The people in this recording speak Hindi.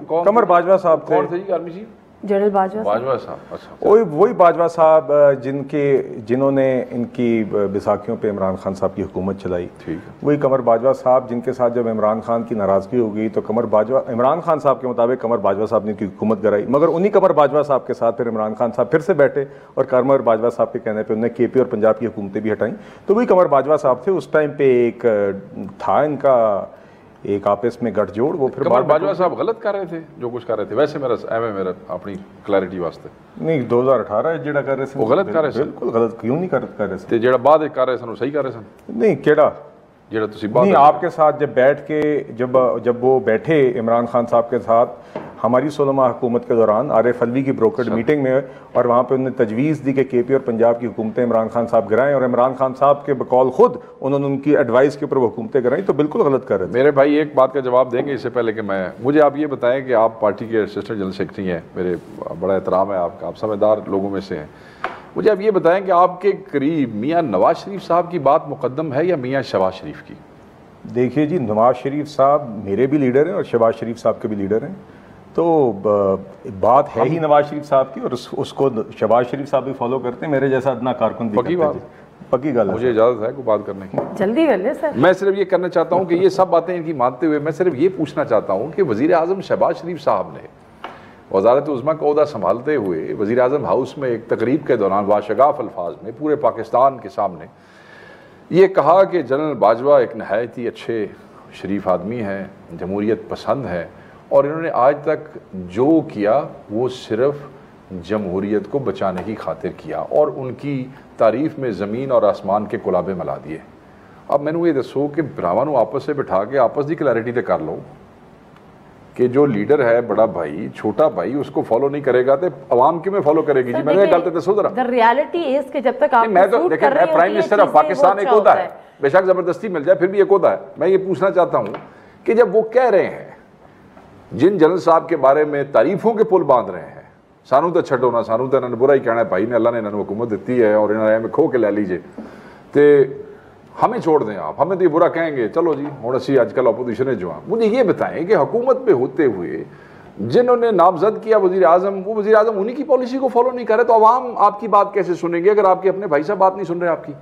कमर बाजवा साहब थे। कौन थे जी आर्मी चीफ? जनरल बाजवा साहब। अच्छा, वही बाजवा साहब जिन्होंने इनकी बैसाखियों पे इमरान खान साहब की हुकूमत चलाई। ठीक है। वही कमर बाजवा साहब जिनके साथ जब इमरान खान की नाराज़गी हो गई तो इमरान खान साहब के मुताबिक कमर बाजवा साहब ने इनकी हुकूमत कराई, मगर उन्हीं कमर बाजवा साहब के साथ फिर इमरान खान साहब फिर से बैठे और कमर बाजवा साहब के कहने पर उन्होंने KP और पंजाब की हुकूमतें भी हटाई। तो वही कमर बाजवा साहब थे। उस टाइम पे एक था इनका एक आपस में गठजोड़, वो फिर बाजवा साहब गलत कर रहे थे जो कुछ कर रहे थे। वैसे मेरा अपनी क्लैरिटी वास्ते नहीं 2018 जेड़ा कर रहे थे वो गलत कर रहे थे। बिल्कुल गलत क्यों नहीं कर रहे थे? जेड़ा बाद कर रहे सन सही कर रहे सन? नहीं केड़ा जेड़ा तुसी बाद नहीं आपके साथ जब बैठ के जब वो बैठे इमरान खान साहब के साथ हमारी 16 माह हुकूमत के दौरान आरिफ अलवी की ब्रोकर्ड मीटिंग में, और वहाँ पे उन्होंने तजवीज़ दी कि KP और पंजाब की हुकूमतें इमरान खान साहब गिराएं, और इमरान खान साहब के बकौल खुद उन्होंने उनकी एडवाइस के ऊपर वो हुकूमतें गिराई। तो बिल्कुल गलत कर रहे थे। मेरे भाई एक बात का जवाब देंगे इससे पहले कि मुझे आप ये बताएं कि आप पार्टी के असिस्टेंट जनरल सेक्रेटरी हैं, मेरे बड़ा एहतराम है आपका, आप समझदार लोगों में से हैं। मुझे आप ये बताएं कि आपके करीब मियाँ नवाज शरीफ साहब की बात मुकद्दम है या मियाँ शहबाज शरीफ की? देखिए जी, नवाज शरीफ साहब मेरे भी लीडर हैं और शहबाज शरीफ साहब के भी लीडर हैं, तो बात है ही नवाज शरीफ साहब की, और उसको शहबाज शरीफ साहब भी फॉलो करते हैं, मेरे जैसा अदना कारकुन भी पक्की बात, पक्की गल है। मुझे इजाज़त है कोई बात करने की? जल्दी कर ले सर। मैं सिर्फ ये करना चाहता हूँ कि ये सब बातें इनकी मानते हुए मैं सिर्फ ये पूछना चाहता हूँ कि वज़ीर आज़म शहबाज शरीफ साहब ने वज़ारत उज़्मा का ओहदा संभालते हुए वज़ीर आज़म हाउस में एक तकरीब के दौरान वाशगाफ अल्फाज में पूरे पाकिस्तान के सामने ये कहा कि जनरल बाजवा एक नहायत ही अच्छे शरीफ आदमी हैं, जमहूरियत पसंद है, और इन्होंने आज तक जो किया वो सिर्फ जमहूरियत को बचाने की खातिर किया, और उनकी तारीफ़ में ज़मीन और आसमान के कुलाबे मिला दिए। अब मैंने ये दसो कि भरावां नूं आपस से बिठा के आपस की क्लैरिटी तो कर लो कि जो लीडर है बड़ा भाई छोटा भाई उसको फॉलो नहीं करेगा तो अवाम क्यों में फॉलो करेगी? जी मैंने गलत दसो जरा। द रियलिटी इज कि जब तक आप मैं तो देखिए मैं प्राइम मिनिस्टर ऑफ पाकिस्तान एक ओहदा है, बेशक ज़बरदस्ती मिल जाए फिर भी एक ओहदा है। मैं ये पूछना चाहता हूँ कि जब वो कह रहे हैं जिन जनरल साहब के बारे में तारीफों के पुल बांध रहे हैं, सानू तो छड्डो ना, सानू तो इन्होंने बुरा ही कहना है, भाई ने अल्लाह ने इन्होंने हुकूमत दी है और इन्होंने में खो के ले लीजिए तो हमें छोड़ दें आप, हमें तो ये बुरा कहेंगे, चलो जी हूँ असी अजकल अपोजिशन है जो हाँ। मुझे ये बताएं कि हुकूमत पे होते हुए जिन्होंने नामजद किया वज़ीर आज़म, वो वज़ीर आज़म उन्हीं की पॉलिसी को फॉलो नहीं करे तो अवाम आपकी बात कैसे सुनेंगे अगर आपके अपने भाई साहब बात नहीं सुन रहे आपकी?